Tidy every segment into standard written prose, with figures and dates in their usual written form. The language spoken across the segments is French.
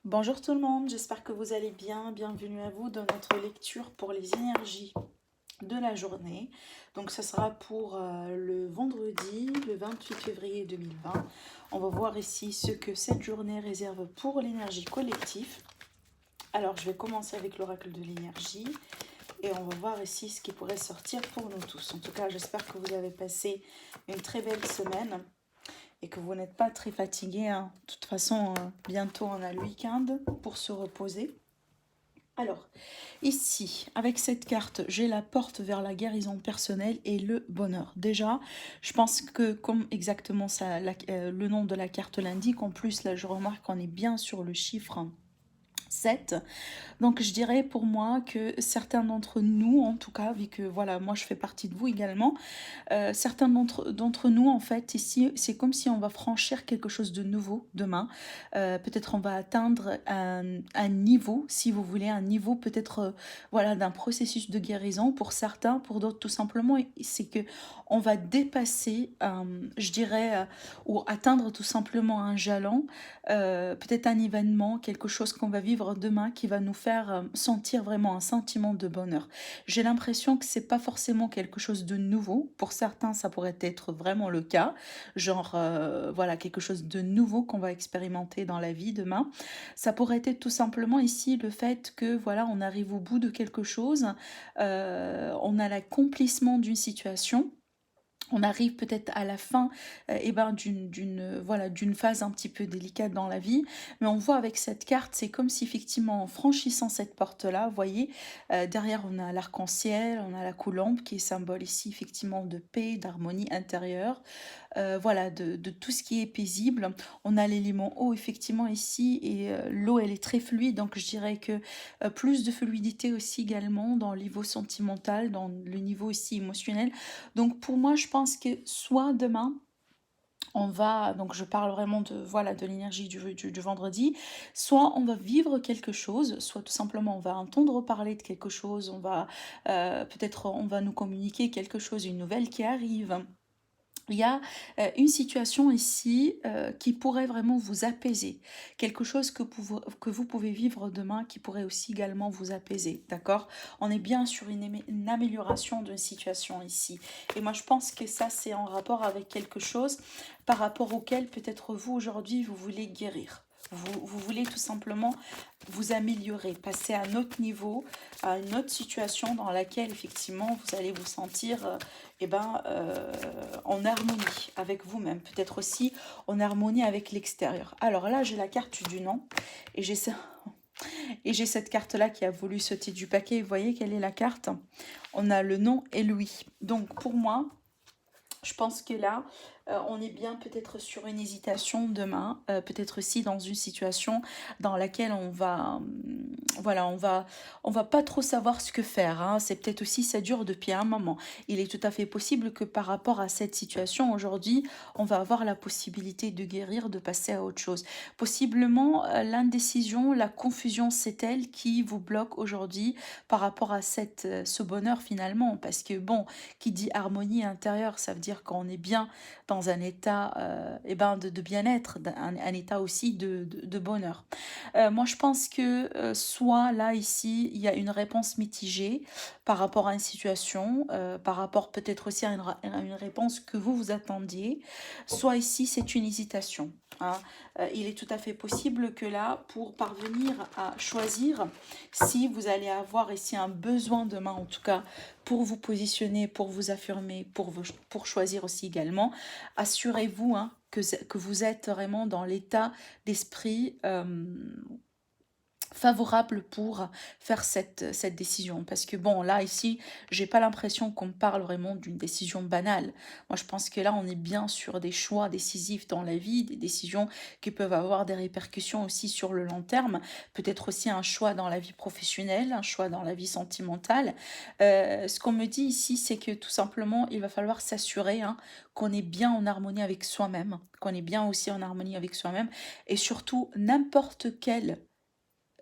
Bonjour tout le monde, j'espère que vous allez bien. Bienvenue à vous dans notre lecture pour les énergies de la journée. Donc ça sera pour le vendredi, le 28 février 2020. On va voir ici ce que cette journée réserve pour l'énergie collective. Alors je vais commencer avec l'oracle de l'énergie et on va voir ici ce qui pourrait sortir pour nous tous. En tout cas, j'espère que vous avez passé une très belle semaine et que vous n'êtes pas très fatigué, hein. De toute façon, bientôt on a le week-end pour se reposer. Alors, ici, avec cette carte, j'ai la porte vers la guérison personnelle et le bonheur. Déjà, je pense que comme exactement ça, le nom de la carte l'indique, en plus, là, je remarque qu'on est bien sur le chiffre 7. Donc je dirais pour moi que certains d'entre nous, en tout cas, vu que voilà, moi je fais partie de vous également, certains d'entre nous, en fait, ici, c'est comme si on va franchir quelque chose de nouveau demain. Peut-être on va atteindre un niveau, si vous voulez, un niveau peut-être voilà, d'un processus de guérison pour certains, pour d'autres tout simplement, c'est que on va dépasser, je dirais, ou atteindre tout simplement un jalon, peut-être un événement, quelque chose qu'on va vivre demain qui va nous faire sentir vraiment un sentiment de bonheur. J'ai l'impression que c'est pas forcément quelque chose de nouveau. Pour certains, ça pourrait être vraiment le cas. Genre, voilà, quelque chose de nouveau qu'on va expérimenter dans la vie demain. Ça pourrait être tout simplement ici le fait que, voilà, on arrive au bout de quelque chose, on a l'accomplissement d'une situation, on arrive peut-être à la fin voilà, d'une phase un petit peu délicate dans la vie, mais on voit avec cette carte, c'est comme si effectivement en franchissant cette porte-là, vous voyez, derrière on a l'arc-en-ciel, on a la colombe qui est symbole ici effectivement de paix, d'harmonie intérieure, voilà, de tout ce qui est paisible. On a l'élément eau effectivement ici et l'eau elle est très fluide, donc je dirais que plus de fluidité aussi également dans le niveau sentimental, dans le niveau aussi émotionnel. Donc pour moi je pense que soit demain on va, donc je parle vraiment de, voilà, de l'énergie du vendredi, soit on va vivre quelque chose, soit tout simplement on va entendre parler de quelque chose, on va peut-être on va nous communiquer quelque chose, une nouvelle qui arrive. Il y a une situation ici qui pourrait vraiment vous apaiser. Quelque chose que vous pouvez vivre demain qui pourrait aussi également vous apaiser. D'accord? On est bien sur une amélioration d'une situation ici. Et moi, je pense que ça, c'est en rapport avec quelque chose par rapport auquel peut-être vous, aujourd'hui, vous voulez guérir. Vous voulez tout simplement vous améliorer, passer à un autre niveau, à une autre situation dans laquelle effectivement vous allez vous sentir en harmonie avec vous-même, peut-être aussi en harmonie avec l'extérieur. Alors là, j'ai la carte du nom et j'ai ça. Et j'ai cette carte-là qui a voulu sauter du paquet. Vous voyez quelle est la carte? On a le nom et Louis. Donc pour moi, je pense que là, on est bien peut-être sur une hésitation demain, peut-être aussi dans une situation dans laquelle voilà, on va pas trop savoir ce que faire, hein. C'est peut-être aussi, ça dure depuis un moment. Il est tout à fait possible que par rapport à cette situation aujourd'hui, on va avoir la possibilité de guérir, de passer à autre chose. Possiblement, l'indécision, la confusion, c'est elle qui vous bloque aujourd'hui par rapport à ce bonheur finalement, parce que bon, qui dit harmonie intérieure, ça veut dire qu'on est bien dans un état de bien-être, un état aussi de bonheur. Moi, je pense que soit là, ici, il y a une réponse mitigée par rapport à une situation, par rapport peut-être aussi à une réponse que vous attendiez, soit ici, c'est une hésitation, hein. Il est tout à fait possible que là, pour parvenir à choisir, si vous allez avoir ici un besoin demain, en tout cas, pour vous positionner, pour vous affirmer, pour choisir aussi également, assurez-vous, hein, que vous êtes vraiment dans l'état d'esprit favorable pour faire cette décision. Parce que bon, là, ici, j'ai pas l'impression qu'on parle vraiment d'une décision banale. Moi, je pense que là, on est bien sur des choix décisifs dans la vie, des décisions qui peuvent avoir des répercussions aussi sur le long terme. Peut-être aussi un choix dans la vie professionnelle, un choix dans la vie sentimentale. Ce qu'on me dit ici, c'est que tout simplement, il va falloir s'assurer, hein, qu'on est bien en harmonie avec soi-même, qu'on est bien aussi en harmonie avec soi-même, et surtout n'importe quelle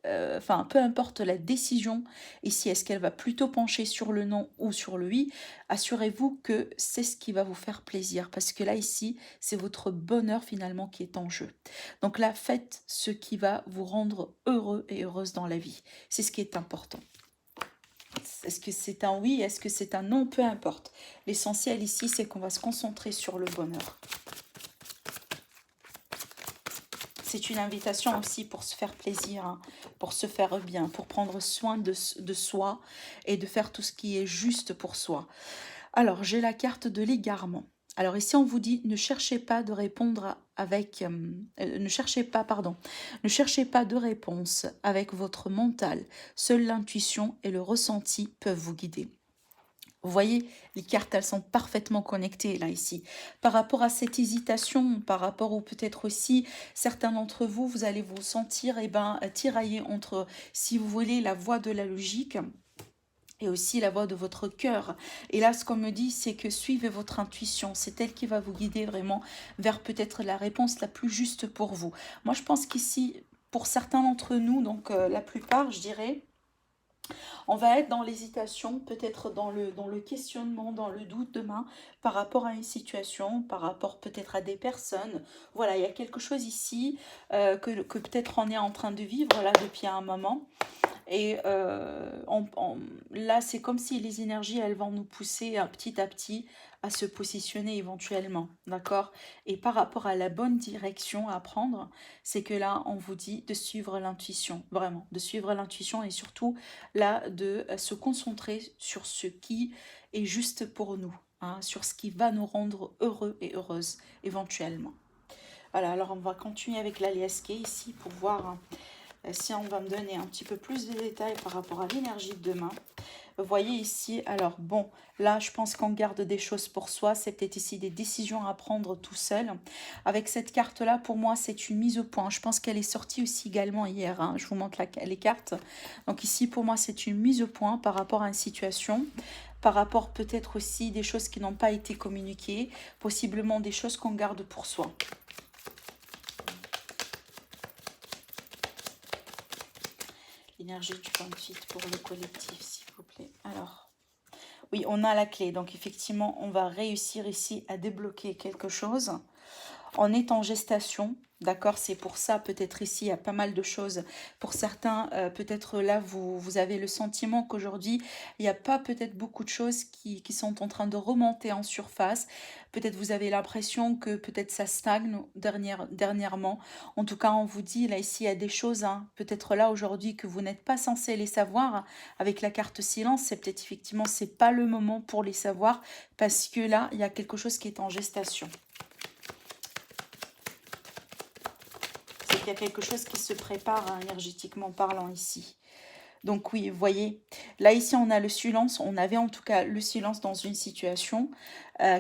enfin, peu importe la décision, ici, est-ce qu'elle va plutôt pencher sur le non ou sur le oui, assurez-vous que c'est ce qui va vous faire plaisir, parce que là, ici, c'est votre bonheur finalement qui est en jeu. Donc là, faites ce qui va vous rendre heureux et heureuse dans la vie. C'est ce qui est important. Est-ce que c'est un oui, est-ce que c'est un non, peu importe. L'essentiel ici, c'est qu'on va se concentrer sur le bonheur. C'est une invitation aussi pour se faire plaisir, hein, pour se faire bien, pour prendre soin de soi et de faire tout ce qui est juste pour soi. Alors, j'ai la carte de l'égarement. Alors ici, on vous dit, ne cherchez pas de répondre avec... ne cherchez pas, pardon, ne cherchez pas de réponse avec votre mental. Seule l'intuition et le ressenti peuvent vous guider. Vous voyez, les cartes, elles sont parfaitement connectées là, ici. Par rapport à cette hésitation, par rapport ou peut-être aussi, certains d'entre vous, vous allez vous sentir tiraillés entre, si vous voulez, la voie de la logique et aussi la voix de votre cœur. Et là, ce qu'on me dit, c'est que suivez votre intuition. C'est elle qui va vous guider vraiment vers peut-être la réponse la plus juste pour vous. Moi, je pense qu'ici, pour certains d'entre nous, donc la plupart, je dirais, on va être dans l'hésitation, peut-être dans le questionnement, dans le doute demain par rapport à une situation, par rapport peut-être à des personnes. Voilà, il y a quelque chose ici que peut-être on est en train de vivre là depuis un moment. Et là, c'est comme si les énergies, elles vont nous pousser petit à petit à se positionner éventuellement, d'accord? Et par rapport à la bonne direction à prendre, c'est que là, on vous dit de suivre l'intuition, vraiment, de suivre l'intuition et surtout, là, de se concentrer sur ce qui est juste pour nous, hein, sur ce qui va nous rendre heureux et heureuses éventuellement. Voilà, alors on va continuer avec l'aliasqué ici pour voir hein, si on va me donner un petit peu plus de détails par rapport à l'énergie de demain. Vous voyez ici, alors bon, là je pense qu'on garde des choses pour soi, c'est peut-être ici des décisions à prendre tout seul. Avec cette carte-là, pour moi, c'est une mise au point. Je pense qu'elle est sortie aussi également hier, hein. Je vous montre les cartes. Donc ici, pour moi, c'est une mise au point par rapport à une situation, par rapport peut-être aussi des choses qui n'ont pas été communiquées, possiblement des choses qu'on garde pour soi. L'énergie du 28 pour le collectif, s'il vous plaît. Alors, oui, on a la clé. Donc, effectivement, on va réussir ici à débloquer quelque chose. On est en gestation, d'accord? C'est pour ça, peut-être ici, il y a pas mal de choses. Pour certains, peut-être là, vous avez le sentiment qu'aujourd'hui, il n'y a pas peut-être beaucoup de choses qui sont en train de remonter en surface. Peut-être vous avez l'impression que peut-être ça stagne dernièrement. En tout cas, on vous dit, là, ici, il y a des choses, hein, peut-être là, aujourd'hui, que vous n'êtes pas censé les savoir. Avec la carte silence, c'est peut-être effectivement, c'est pas le moment pour les savoir parce que là, il y a quelque chose qui est en gestation. Il y a quelque chose qui se prépare hein, énergétiquement parlant ici. Donc oui, vous voyez, là ici on a le silence, on avait en tout cas le silence dans une situation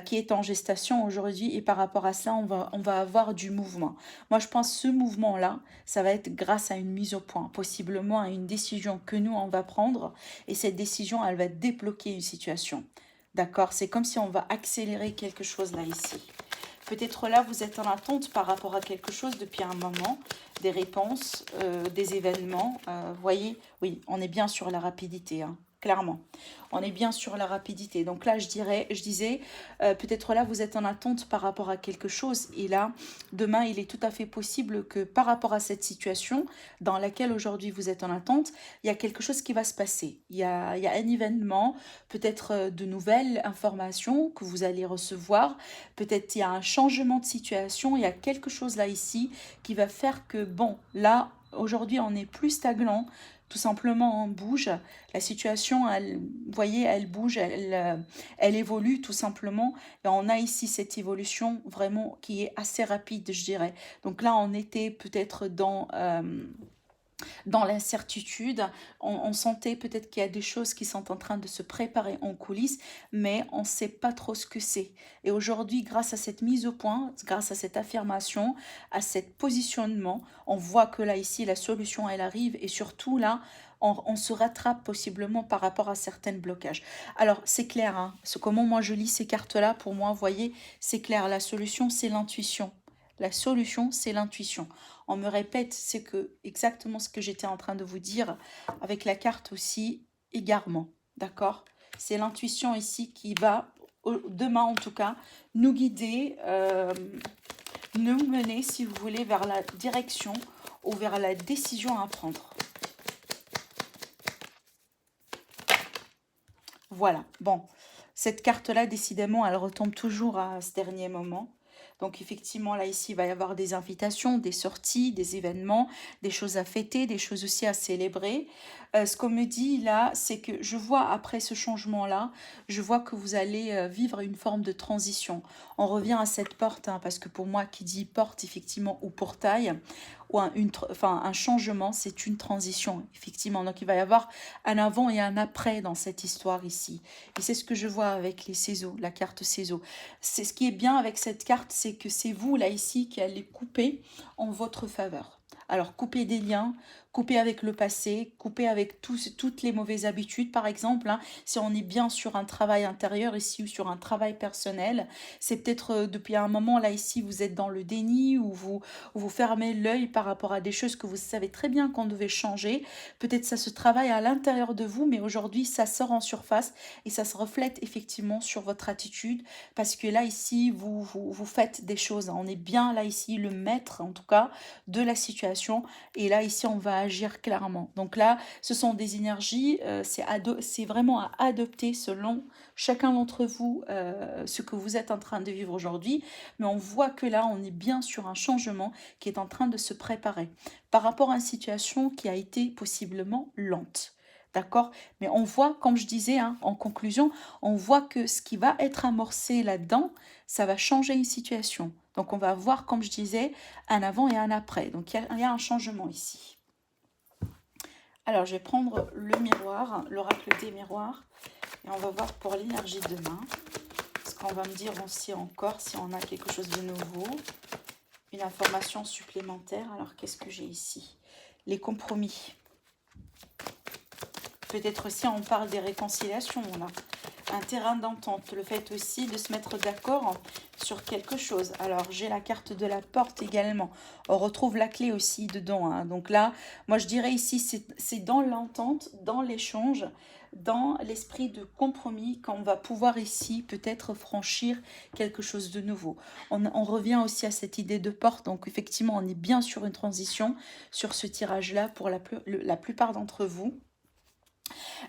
qui est en gestation aujourd'hui et par rapport à ça, on va avoir du mouvement. Moi je pense que ce mouvement-là, ça va être grâce à une mise au point, possiblement à une décision que nous on va prendre et cette décision, elle va débloquer une situation. D'accord? C'est comme si on va accélérer quelque chose là ici. Peut-être là, vous êtes en attente par rapport à quelque chose depuis un moment, des réponses, des événements. Vous voyez, oui, on est bien sur la rapidité, hein, clairement. On est bien sur la rapidité. Donc là, je disais, peut-être là, vous êtes en attente par rapport à quelque chose. Et là, demain, il est tout à fait possible que par rapport à cette situation dans laquelle aujourd'hui vous êtes en attente, il y a quelque chose qui va se passer. Il y a un événement, peut-être de nouvelles informations que vous allez recevoir. Peut-être il y a un changement de situation. Il y a quelque chose là ici qui va faire que, bon, là, aujourd'hui, on n'est plus stagnant. Tout simplement, on bouge. La situation, elle, vous voyez, elle bouge, elle évolue tout simplement. Et on a ici cette évolution vraiment qui est assez rapide, je dirais. Donc là, on était peut-être dans l'incertitude. On sentait peut-être qu'il y a des choses qui sont en train de se préparer en coulisses, mais on ne sait pas trop ce que c'est. Et aujourd'hui, grâce à cette mise au point, grâce à cette affirmation, à ce positionnement, on voit que là, ici, la solution, elle arrive. Et surtout, là, on se rattrape possiblement par rapport à certains blocages. Alors, c'est clair, hein, comment moi je lis ces cartes-là, pour moi, vous voyez, c'est clair, la solution, c'est l'intuition. La solution, c'est l'intuition. on me répète, c'est que exactement ce que j'étais en train de vous dire avec la carte aussi, égarement, d'accord? C'est l'intuition ici qui va, demain en tout cas, nous guider, nous mener, si vous voulez, vers la direction ou vers la décision à prendre. Voilà, bon, cette carte-là, décidément, elle retombe toujours à ce dernier moment. Donc effectivement, là, ici, il va y avoir des invitations, des sorties, des événements, des choses à fêter, des choses aussi à célébrer. Ce qu'on me dit là, c'est que je vois après ce changement-là, je vois que vous allez vivre une forme de transition. On revient à cette porte, hein, parce que pour moi, qui dit porte, effectivement, ou portail, ou un changement, c'est une transition, effectivement. Donc il va y avoir un avant et un après dans cette histoire ici. Et c'est ce que je vois avec les ciseaux, la carte ciseaux. C'est ce qui est bien avec cette carte, c'est que c'est vous là ici qui allez couper en votre faveur. Alors couper des liens, couper avec le passé, couper avec toutes les mauvaises habitudes par exemple, hein. Si on est bien sur un travail intérieur ici ou sur un travail personnel, c'est peut-être depuis un moment là ici vous êtes dans le déni ou vous fermez l'œil par rapport à des choses que vous savez très bien qu'on devait changer. Peut-être ça se travaille à l'intérieur de vous, mais aujourd'hui ça sort en surface et ça se reflète effectivement sur votre attitude parce que là ici vous faites des choses, hein. On est bien là ici le maître en tout cas de la situation et là ici on va agir clairement. Donc là ce sont des énergies, c'est vraiment à adopter selon chacun d'entre vous ce que vous êtes en train de vivre aujourd'hui, mais on voit que là on est bien sur un changement qui est en train de se préparer par rapport à une situation qui a été possiblement lente. D'accord? Mais on voit, comme je disais, hein, en conclusion, on voit que ce qui va être amorcé là-dedans, ça va changer une situation. Donc on va voir, comme je disais, un avant et un après. Donc il y a un changement ici. Alors je vais prendre le miroir, l'oracle des miroirs, et on va voir pour l'énergie de demain. Ce qu'on va me dire aussi encore si on a quelque chose de nouveau. Une information supplémentaire. Alors qu'est-ce que j'ai ici? Les compromis. Peut-être aussi on parle des réconciliations là. Un terrain d'entente, le fait aussi de se mettre d'accord sur quelque chose. Alors j'ai la carte de la porte également. On retrouve la clé aussi dedans, hein. Donc là, moi je dirais ici, c'est dans l'entente, dans l'échange, dans l'esprit de compromis qu'on va pouvoir ici peut-être franchir quelque chose de nouveau. On revient aussi à cette idée de porte. Donc effectivement, on est bien sur une transition sur ce tirage-là pour la plupart d'entre vous.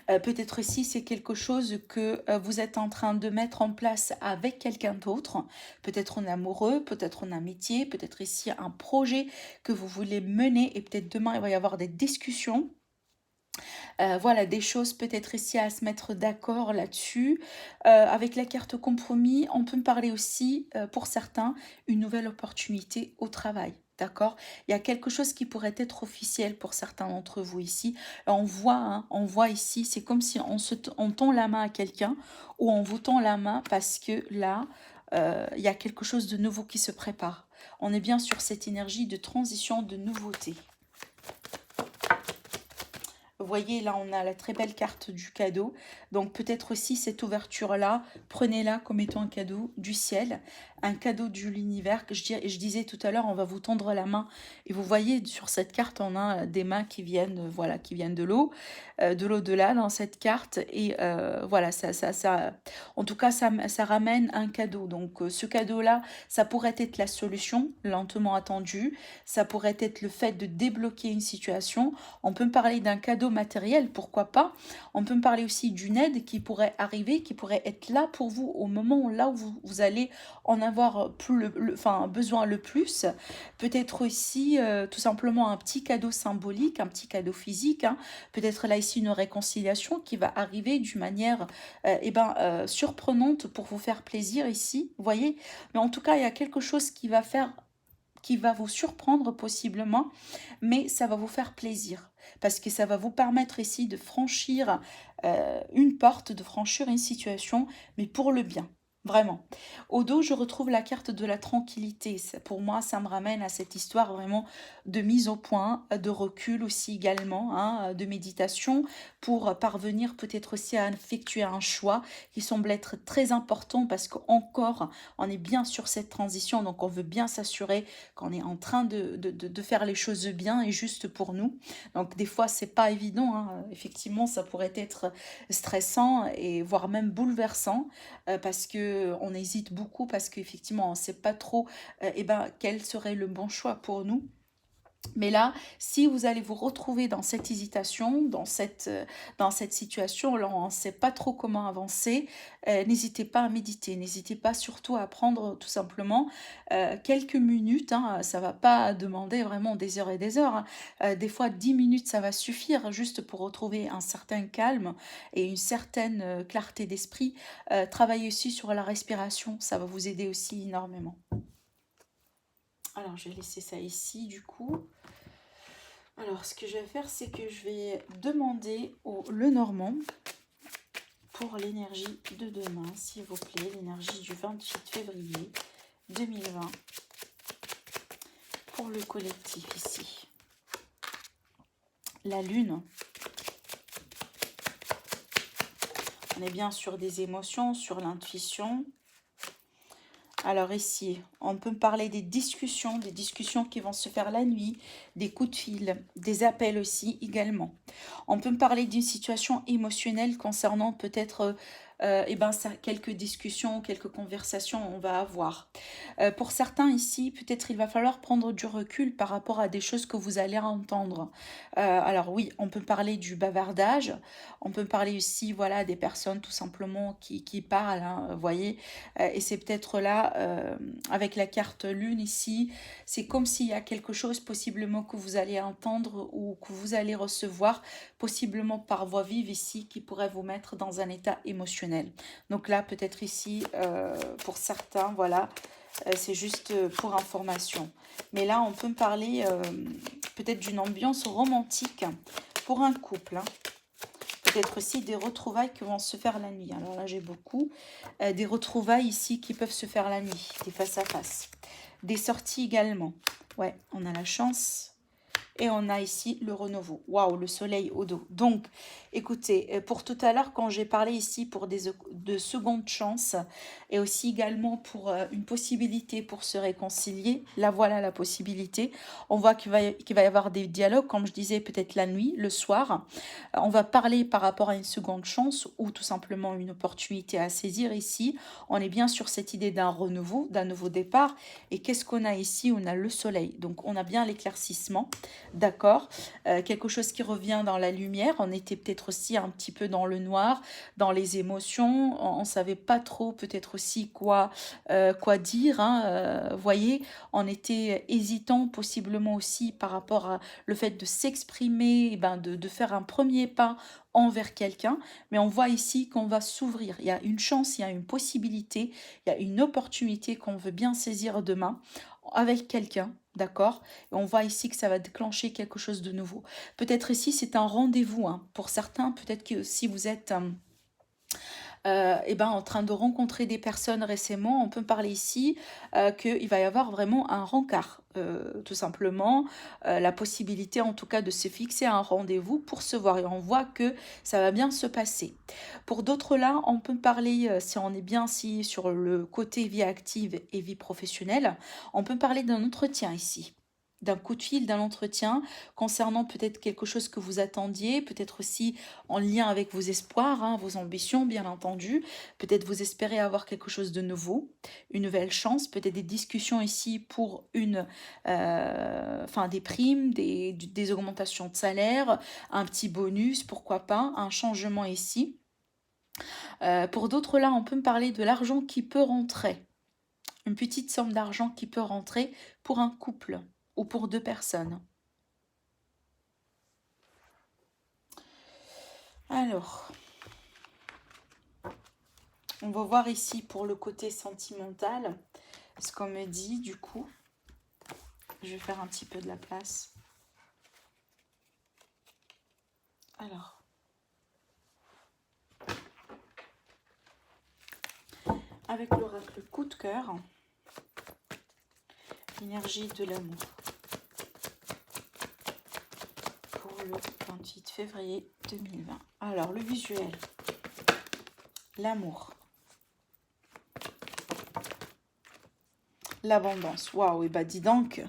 Peut-être aussi c'est quelque chose que vous êtes en train de mettre en place avec quelqu'un d'autre, peut-être en amoureux, peut-être en amitié, peut-être ici un projet que vous voulez mener et peut-être demain il va y avoir des discussions. Voilà, des choses peut-être ici à se mettre d'accord là-dessus. Avec la carte compromis, on peut me parler aussi, pour certains, une nouvelle opportunité au travail. D'accord? Il y a quelque chose qui pourrait être officiel pour certains d'entre vous ici. On voit ici, c'est comme si on tend la main à quelqu'un ou on vous tend la main parce que là, il y a quelque chose de nouveau qui se prépare. On est bien sur cette énergie de transition, de nouveauté. Vous voyez, là, on a la très belle carte du cadeau. Donc, peut-être aussi cette ouverture-là, prenez-la comme étant un cadeau du ciel, un cadeau de l'univers. Je disais tout à l'heure, on va vous tendre la main. Et vous voyez, sur cette carte, on a des mains qui viennent, voilà, qui viennent de l'au-delà dans cette carte. Et voilà, en tout cas, ça ramène un cadeau. Donc, ce cadeau-là, ça pourrait être la solution, lentement attendue. Ça pourrait être le fait de débloquer une situation. On peut me parler d'un cadeau matériel, pourquoi pas. On peut me parler aussi d'une aide qui pourrait arriver, qui pourrait être là pour vous au moment là où vous allez en avoir besoin le plus. Peut-être aussi tout simplement un petit cadeau symbolique, un petit cadeau physique, hein. Peut-être là ici une réconciliation qui va arriver d'une manière surprenante pour vous faire plaisir ici, vous voyez. Mais en tout cas, il y a quelque chose qui va vous surprendre possiblement, mais ça va vous faire plaisir parce que ça va vous permettre ici de franchir une porte, de franchir une situation, mais pour le bien. Vraiment. Au dos, je retrouve la carte de la tranquillité. Pour moi, ça me ramène à cette histoire vraiment de mise au point, de recul aussi également, hein, de méditation, pour parvenir peut-être aussi à effectuer un choix qui semble être très important parce qu'encore, on est bien sur cette transition, donc on veut bien s'assurer qu'on est en train de faire les choses bien et juste pour nous. Donc des fois, c'est pas évident, hein. Effectivement, ça pourrait être stressant et voire même bouleversant parce que on hésite beaucoup parce qu'effectivement on ne sait pas trop eh ben, quel serait le bon choix pour nous. Mais là, si vous allez vous retrouver dans cette hésitation, dans cette situation, là on ne sait pas trop comment avancer, n'hésitez pas à méditer, n'hésitez pas surtout à prendre tout simplement quelques minutes, hein, ça ne va pas demander vraiment des heures et des heures, hein. Des fois 10 minutes ça va suffire juste pour retrouver un certain calme et une certaine clarté d'esprit. Travaillez aussi sur la respiration, ça va vous aider aussi énormément. Alors je vais laisser ça ici du coup. Alors, ce que je vais faire, c'est que je vais demander au Lenormand pour l'énergie de demain, s'il vous plaît, l'énergie du 28 février 2020 pour le collectif ici. La Lune. On est bien sur des émotions, sur l'intuition. Alors ici, on peut parler des discussions qui vont se faire la nuit, des coups de fil, des appels aussi également. On peut me parler d'une situation émotionnelle concernant peut-être quelques discussions, quelques conversations on va avoir. Pour certains ici, peut-être il va falloir prendre du recul par rapport à des choses que vous allez entendre. Alors oui, on peut parler du bavardage, on peut parler aussi voilà, des personnes tout simplement qui parlent, hein, vous voyez, et c'est peut-être là, avec la carte lune ici, c'est comme s'il y a quelque chose possiblement que vous allez entendre ou que vous allez recevoir, possiblement par voix vive ici, qui pourrait vous mettre dans un état émotionnel. Donc là, peut-être ici, pour certains, voilà, c'est juste pour information. Mais là, on peut me parler peut-être d'une ambiance romantique pour un couple, hein. Peut-être aussi des retrouvailles qui vont se faire la nuit. Alors là, j'ai beaucoup. Des retrouvailles ici qui peuvent se faire la nuit, des face-à-face. Des sorties également. Ouais, on a la chance. Et on a ici le renouveau. Waouh, le soleil au dos. Donc, écoutez, pour tout à l'heure, quand j'ai parlé ici pour de secondes chances et aussi également pour une possibilité pour se réconcilier, là voilà la possibilité. On voit qu'il va y avoir des dialogues, comme je disais, peut-être la nuit, le soir. On va parler par rapport à une seconde chance ou tout simplement une opportunité à saisir ici. On est bien sur cette idée d'un renouveau, d'un nouveau départ. Et qu'est-ce qu'on a ici? On a le soleil. Donc, on a bien l'éclaircissement. D'accord, quelque chose qui revient dans la lumière. On était peut-être aussi un petit peu dans le noir, dans les émotions. On ne savait pas trop peut-être aussi quoi dire, hein. Voyez, on était hésitant possiblement aussi par rapport à le fait de s'exprimer, de faire un premier pas envers quelqu'un. Mais on voit ici qu'on va s'ouvrir. Il y a une chance, il y a une possibilité, il y a une opportunité qu'on veut bien saisir demain avec quelqu'un, d'accord? Et on voit ici que ça va déclencher quelque chose de nouveau. Peut-être ici, c'est un rendez-vous, hein. Pour certains, peut-être que si vous êtes en train de rencontrer des personnes récemment, on peut parler ici qu'il va y avoir vraiment un rencard, tout simplement, la possibilité en tout cas de se fixer un rendez-vous pour se voir et on voit que ça va bien se passer. Pour d'autres là, on peut parler, si on est bien si sur le côté vie active et vie professionnelle, on peut parler d'un entretien ici, d'un coup de fil, d'un entretien concernant peut-être quelque chose que vous attendiez, peut-être aussi en lien avec vos espoirs, hein, vos ambitions, bien entendu. Peut-être vous espérez avoir quelque chose de nouveau, une nouvelle chance, peut-être des discussions ici pour des primes, des augmentations de salaire, un petit bonus, pourquoi pas, un changement ici. Pour d'autres là, on peut me parler de l'argent qui peut rentrer, une petite somme d'argent qui peut rentrer pour un couple ou pour deux personnes. Alors, on va voir ici pour le côté sentimental ce qu'on me dit du coup. Je vais faire un petit peu de la place. avec l'oracle coup de cœur, l'énergie de l'amour pour le 28 février 2020. Alors, le visuel, l'amour, l'abondance. Waouh, et bah dis donc,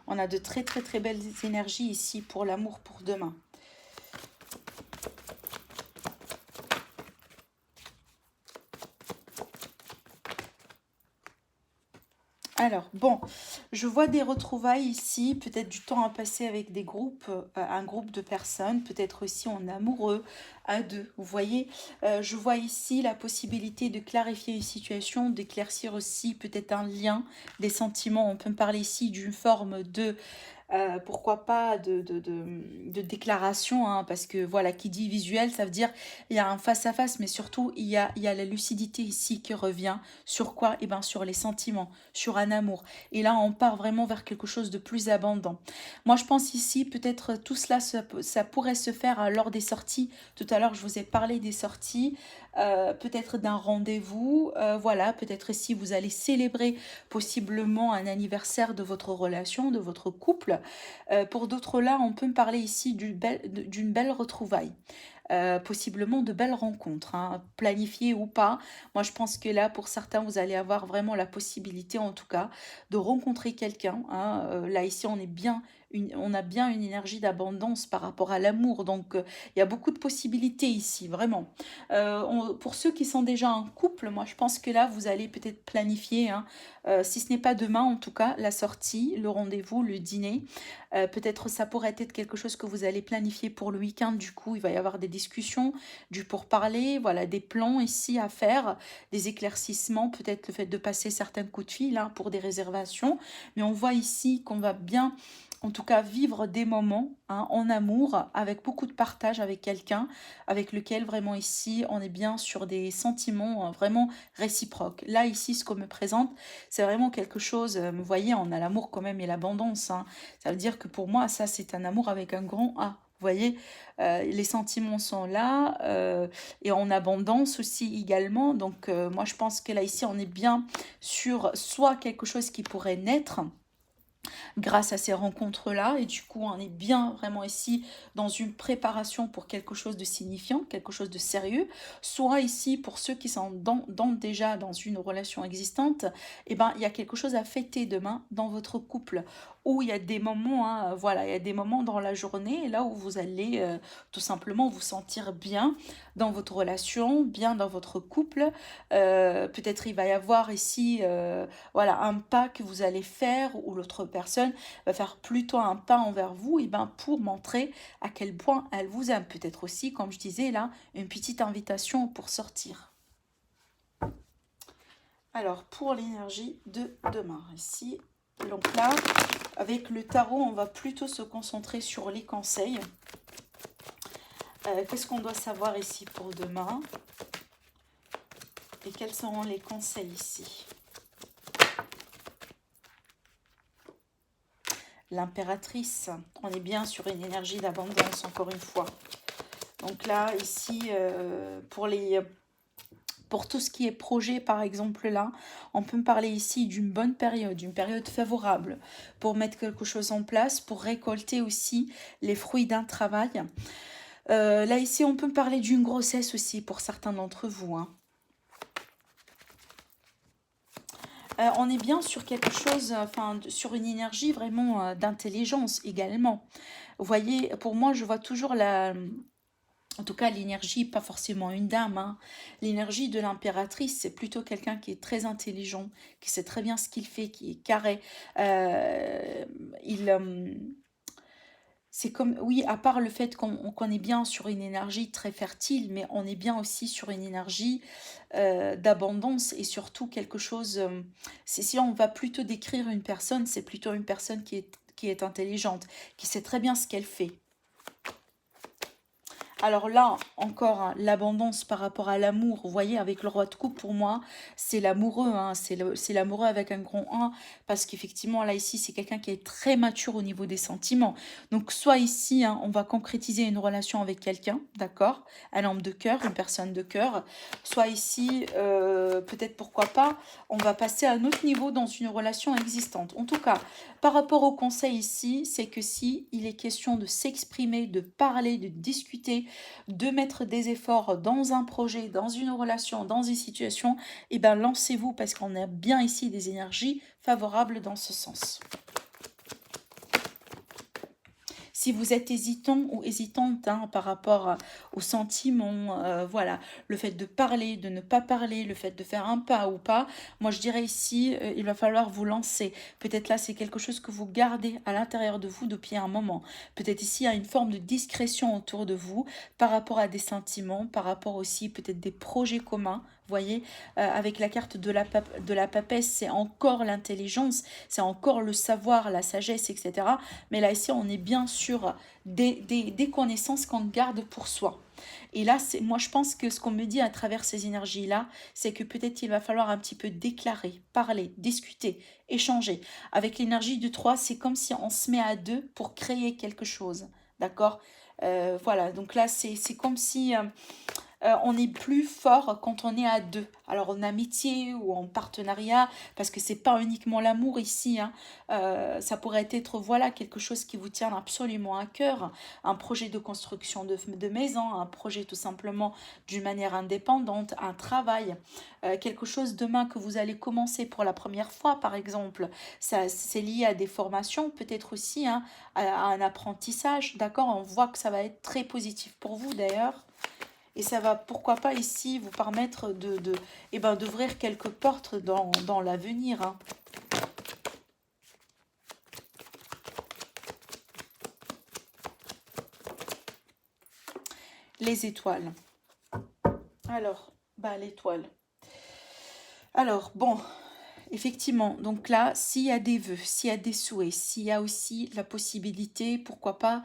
on a de très très très belles énergies ici pour l'amour pour demain. Alors, bon, je vois des retrouvailles ici, peut-être du temps à passer avec des groupes, un groupe de personnes, peut-être aussi en amoureux, à deux. Vous voyez, je vois ici la possibilité de clarifier une situation, d'éclaircir aussi peut-être un lien, des sentiments. On peut me parler ici d'une forme de pourquoi pas de déclaration, hein, parce que voilà, qui dit visuel, ça veut dire il y a un face-à-face, mais surtout il y a la lucidité ici qui revient. Sur quoi? Eh ben, sur les sentiments, sur un amour. Et là, on part vraiment vers quelque chose de plus abondant. Moi, je pense ici, peut-être tout cela, ça pourrait se faire lors des sorties. Tout à l'heure, je vous ai parlé des sorties, peut-être d'un rendez-vous. Voilà, peut-être ici, vous allez célébrer possiblement un anniversaire de votre relation, de votre couple. Pour d'autres là, on peut me parler ici d'une belle retrouvaille. Possiblement de belles rencontres, hein, planifiées ou pas. Moi, je pense que là, pour certains, vous allez avoir vraiment la possibilité, en tout cas, de rencontrer quelqu'un, hein. Là, ici, on a bien une énergie d'abondance par rapport à l'amour. Donc, il y a beaucoup de possibilités ici, vraiment. Pour ceux qui sont déjà en couple, moi, je pense que là, vous allez peut-être planifier, hein, si ce n'est pas demain, en tout cas, la sortie, le rendez-vous, le dîner. Peut-être ça pourrait être quelque chose que vous allez planifier pour le week-end. Du coup, il va y avoir des discussions, du pourparler, voilà, des plans ici à faire, des éclaircissements, peut-être le fait de passer certains coups de fil, hein, pour des réservations. Mais on voit ici qu'on va bien, en tout cas, vivre des moments, hein, en amour, avec beaucoup de partage avec quelqu'un, avec lequel vraiment ici, on est bien sur des sentiments vraiment réciproques. Là, ici, ce qu'on me présente, c'est vraiment quelque chose, vous voyez, on a l'amour quand même et l'abondance, hein. Ça veut dire que pour moi, ça, c'est un amour avec un grand A. Vous voyez, les sentiments sont là, et en abondance aussi également. Donc, moi, je pense que là, ici, on est bien sur soit quelque chose qui pourrait naître grâce à ces rencontres-là. Et du coup, on est bien vraiment ici dans une préparation pour quelque chose de signifiant, quelque chose de sérieux. Soit ici, pour ceux qui sont déjà dans une relation existante, eh ben, il y a quelque chose à fêter demain dans votre couple. Où il y a des moments, hein, voilà, il y a des moments dans la journée là où vous allez tout simplement vous sentir bien dans votre relation, bien dans votre couple. Peut-être il va y avoir ici voilà, un pas que vous allez faire ou l'autre personne va faire plutôt un pas envers vous, et ben pour montrer à quel point elle vous aime. Peut-être aussi, comme je disais là, une petite invitation pour sortir. Alors, pour l'énergie de demain, ici, donc là, avec le tarot, on va plutôt se concentrer sur les conseils. Qu'est-ce qu'on doit savoir ici pour demain? Et quels seront les conseils ici? L'impératrice, on est bien sur une énergie d'abondance, encore une fois. Donc là, ici, pour tout ce qui est projet, par exemple, là, on peut me parler ici d'une bonne période, d'une période favorable pour mettre quelque chose en place, pour récolter aussi les fruits d'un travail. Là, ici, on peut me parler d'une grossesse aussi pour certains d'entre vous, hein. On est bien sur quelque chose, enfin, sur une énergie vraiment d'intelligence également. Vous voyez, pour moi, je vois toujours en tout cas, l'énergie, pas forcément une dame, hein. L'énergie de l'impératrice, c'est plutôt quelqu'un qui est très intelligent, qui sait très bien ce qu'il fait, qui est carré. Euh, il, c'est comme, oui, à part le fait qu'on est bien sur une énergie très fertile, mais on est bien aussi sur une énergie d'abondance et surtout quelque chose. Si on va plutôt décrire une personne, c'est plutôt une personne qui est intelligente, qui sait très bien ce qu'elle fait. Alors là, encore, hein, l'abondance par rapport à l'amour, vous voyez, avec le roi de coupe, pour moi, c'est l'amoureux, hein, c'est l'amoureux avec un grand 1, parce qu'effectivement, là, ici, c'est quelqu'un qui est très mature au niveau des sentiments. Donc, soit ici, hein, on va concrétiser une relation avec quelqu'un, d'accord, un homme de cœur, une personne de cœur, soit ici, peut-être pourquoi pas, on va passer à un autre niveau dans une relation existante. En tout cas, par rapport au conseil ici, c'est que si il est question de s'exprimer, de parler, de discuter, de mettre des efforts dans un projet, dans une relation, dans une situation, eh bien lancez-vous parce qu'on a bien ici des énergies favorables dans ce sens. Si vous êtes hésitant ou hésitante hein, par rapport aux sentiments, voilà, le fait de parler, de ne pas parler, le fait de faire un pas ou pas, moi je dirais ici, il va falloir vous lancer. Peut-être là, c'est quelque chose que vous gardez à l'intérieur de vous depuis un moment. Peut-être ici, il y a une forme de discrétion autour de vous par rapport à des sentiments, par rapport aussi peut-être des projets communs. Vous voyez, avec la carte de la papesse, c'est encore l'intelligence, c'est encore le savoir, la sagesse, etc. Mais là, ici, on est bien sur des connaissances qu'on garde pour soi. Et là, moi, je pense que ce qu'on me dit à travers ces énergies-là, c'est que peut-être il va falloir un petit peu déclarer, parler, discuter, échanger. Avec l'énergie du 3, c'est comme si on se met à deux pour créer quelque chose. D'accord. Voilà, donc là, c'est comme si on est plus fort quand on est à deux. Alors en amitié ou en partenariat, parce que c'est pas uniquement l'amour ici. Hein. Ça pourrait être voilà quelque chose qui vous tient absolument à cœur, un projet de construction de maison, un projet tout simplement d'une manière indépendante, un travail, quelque chose demain que vous allez commencer pour la première fois par exemple. Ça c'est lié à des formations, peut-être aussi hein, à un apprentissage. D'accord, on voit que ça va être très positif pour vous d'ailleurs. Et ça va, pourquoi pas ici, vous permettre eh ben, d'ouvrir quelques portes dans l'avenir. Hein. Les étoiles. Alors, bah l'étoile. Alors, bon, effectivement, donc là, s'il y a des vœux, s'il y a des souhaits, s'il y a aussi la possibilité, pourquoi pas,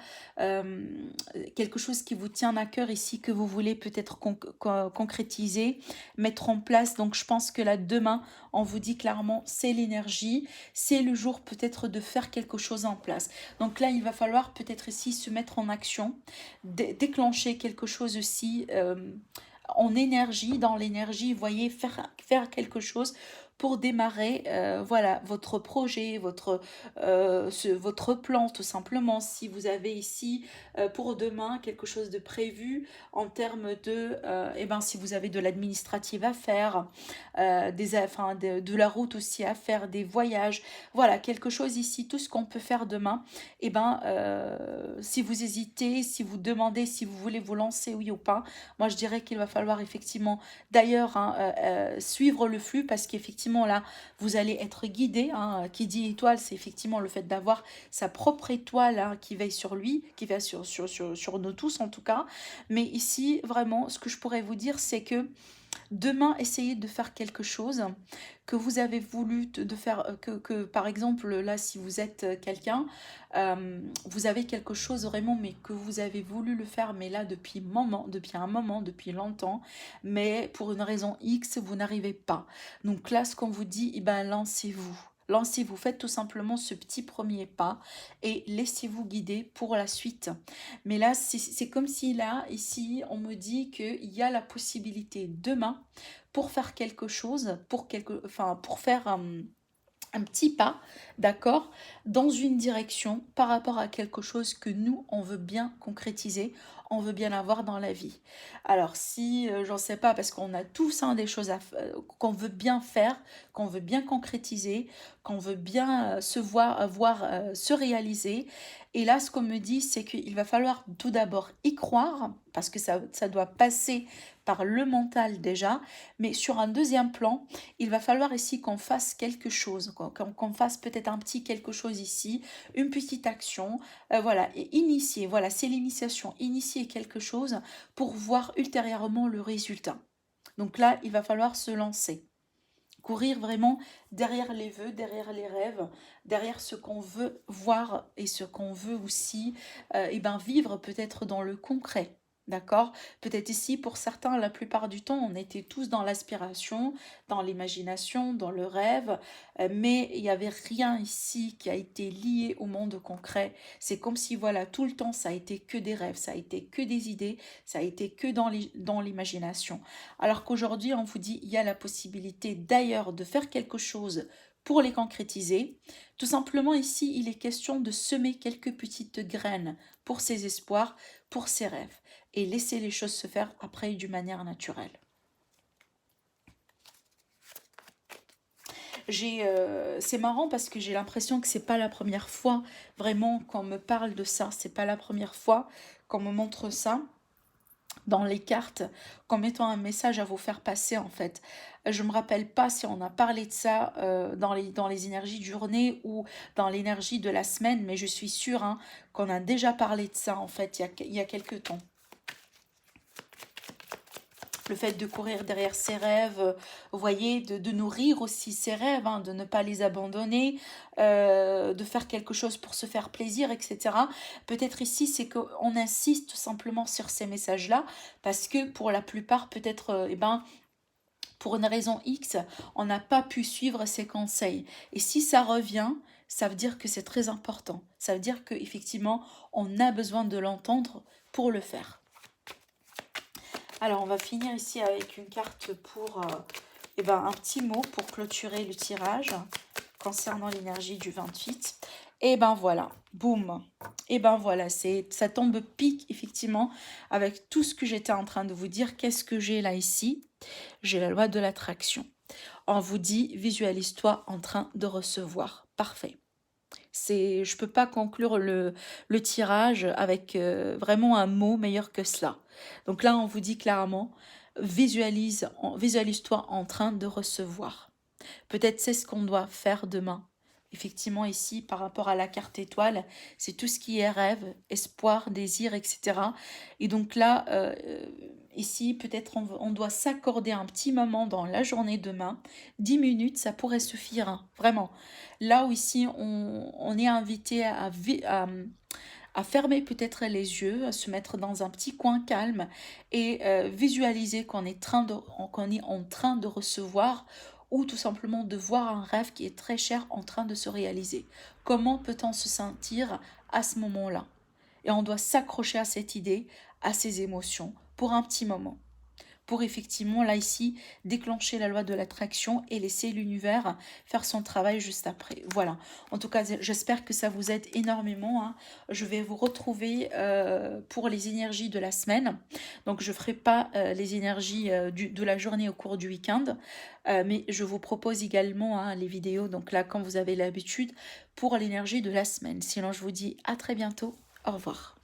quelque chose qui vous tient à cœur ici, que vous voulez peut-être concrétiser, mettre en place. Donc je pense que là, demain, on vous dit clairement, c'est l'énergie, c'est le jour peut-être de faire quelque chose en place. Donc là, il va falloir peut-être ici se mettre en action, déclencher quelque chose aussi. En énergie, dans l'énergie, vous voyez, faire quelque chose pour démarrer voilà, votre projet, votre plan tout simplement. Si vous avez ici pour demain quelque chose de prévu en termes de, eh ben, si vous avez de l'administratif à faire, enfin, de la route aussi à faire, des voyages, voilà, quelque chose ici, tout ce qu'on peut faire demain, eh ben, si vous hésitez, si vous demandez si vous voulez vous lancer oui ou pas, moi je dirais qu'il va falloir effectivement d'ailleurs hein, suivre le flux parce qu'effectivement là vous allez être guidé. Hein, qui dit étoile, c'est effectivement le fait d'avoir sa propre étoile hein, qui veille sur lui, qui veille sur nous tous en tout cas. Mais ici vraiment ce que je pourrais vous dire c'est que demain, essayez de faire quelque chose que vous avez voulu de faire, que par exemple, là, si vous êtes quelqu'un, vous avez quelque chose vraiment, mais que vous avez voulu le faire, mais là, depuis un moment, depuis longtemps, mais pour une raison X, vous n'arrivez pas. Donc là, ce qu'on vous dit, eh ben, lancez-vous. Lancez-vous, faites tout simplement ce petit premier pas et laissez-vous guider pour la suite. Mais là, c'est comme si là, ici, on me dit qu'il y a la possibilité demain pour faire quelque chose, enfin, pour faire un petit pas, d'accord, dans une direction par rapport à quelque chose que nous, on veut bien concrétiser, on veut bien avoir dans la vie. Alors si, j'en sais pas, parce qu'on a tous hein, des choses qu'on veut bien faire, qu'on veut bien concrétiser, qu'on veut bien voir se réaliser. Et là, ce qu'on me dit, c'est qu'il va falloir tout d'abord y croire, parce que ça doit passer par le mental déjà, mais sur un deuxième plan, il va falloir ici qu'on fasse quelque chose, qu'on fasse peut-être un petit quelque chose ici, une petite action, voilà, et initier, voilà, c'est l'initiation, initier quelque chose pour voir ultérieurement le résultat. Donc là, il va falloir se lancer, courir vraiment derrière les vœux, derrière les rêves, derrière ce qu'on veut voir et ce qu'on veut aussi eh ben, vivre peut-être dans le concret. D'accord? Peut-être ici, pour certains, la plupart du temps, on était tous dans l'aspiration, dans l'imagination, dans le rêve, mais il n'y avait rien ici qui a été lié au monde concret. C'est comme si, voilà, tout le temps, ça a été que des rêves, ça a été que des idées, ça a été que dans l'imagination. Alors qu'aujourd'hui, on vous dit, il y a la possibilité d'ailleurs de faire quelque chose pour les concrétiser. Tout simplement, ici, il est question de semer quelques petites graines pour ses espoirs, pour ses rêves et laisser les choses se faire après d'une manière naturelle. C'est marrant parce que j'ai l'impression que c'est pas la première fois vraiment qu'on me parle de ça, c'est pas la première fois qu'on me montre ça dans les cartes comme étant un message à vous faire passer en fait. Je me rappelle pas si on a parlé de ça dans les énergies de journée ou dans l'énergie de la semaine, mais je suis sûre hein, qu'on a déjà parlé de ça en fait il y a quelques temps. Le fait de courir derrière ses rêves, vous voyez, de nourrir aussi ses rêves, hein, de ne pas les abandonner, de faire quelque chose pour se faire plaisir, etc. Peut-être ici, c'est qu'on insiste simplement sur ces messages-là, parce que pour la plupart, peut-être, eh ben, pour une raison X, on n'a pas pu suivre ces conseils. Et si ça revient, ça veut dire que c'est très important. Ça veut dire qu'effectivement, on a besoin de l'entendre pour le faire. Alors, on va finir ici avec une carte pour eh ben, un petit mot pour clôturer le tirage concernant l'énergie du 28. Et ben voilà, boum. Et ben voilà, ça tombe pique effectivement avec tout ce que j'étais en train de vous dire. Qu'est-ce que j'ai là ici? J'ai la loi de l'attraction. On vous dit, visualise-toi en train de recevoir. Parfait. Je peux pas conclure le tirage avec vraiment un mot meilleur que cela. Donc là, on vous dit clairement, visualise-toi en train de recevoir. Peut-être c'est ce qu'on doit faire demain. Effectivement, ici, par rapport à la carte étoile, c'est tout ce qui est rêve, espoir, désir, etc. Et donc là, ici, peut-être on doit s'accorder un petit moment dans la journée demain. 10 minutes, ça pourrait suffire, hein, vraiment. Là où ici, on est invité à fermer peut-être les yeux, à se mettre dans un petit coin calme et visualiser qu'on est en train de recevoir ou tout simplement de voir un rêve qui est très cher en train de se réaliser. Comment peut-on se sentir à ce moment-là? Et on doit s'accrocher à cette idée, à ces émotions, pour un petit moment. Pour effectivement, là ici, déclencher la loi de l'attraction et laisser l'univers faire son travail juste après. Voilà. En tout cas, j'espère que ça vous aide énormément, hein. Je vais vous retrouver pour les énergies de la semaine. Donc, je ne ferai pas les énergies de la journée au cours du week-end. Mais je vous propose également hein, les vidéos, donc là, quand vous avez l'habitude, pour l'énergie de la semaine. Sinon, je vous dis à très bientôt. Au revoir.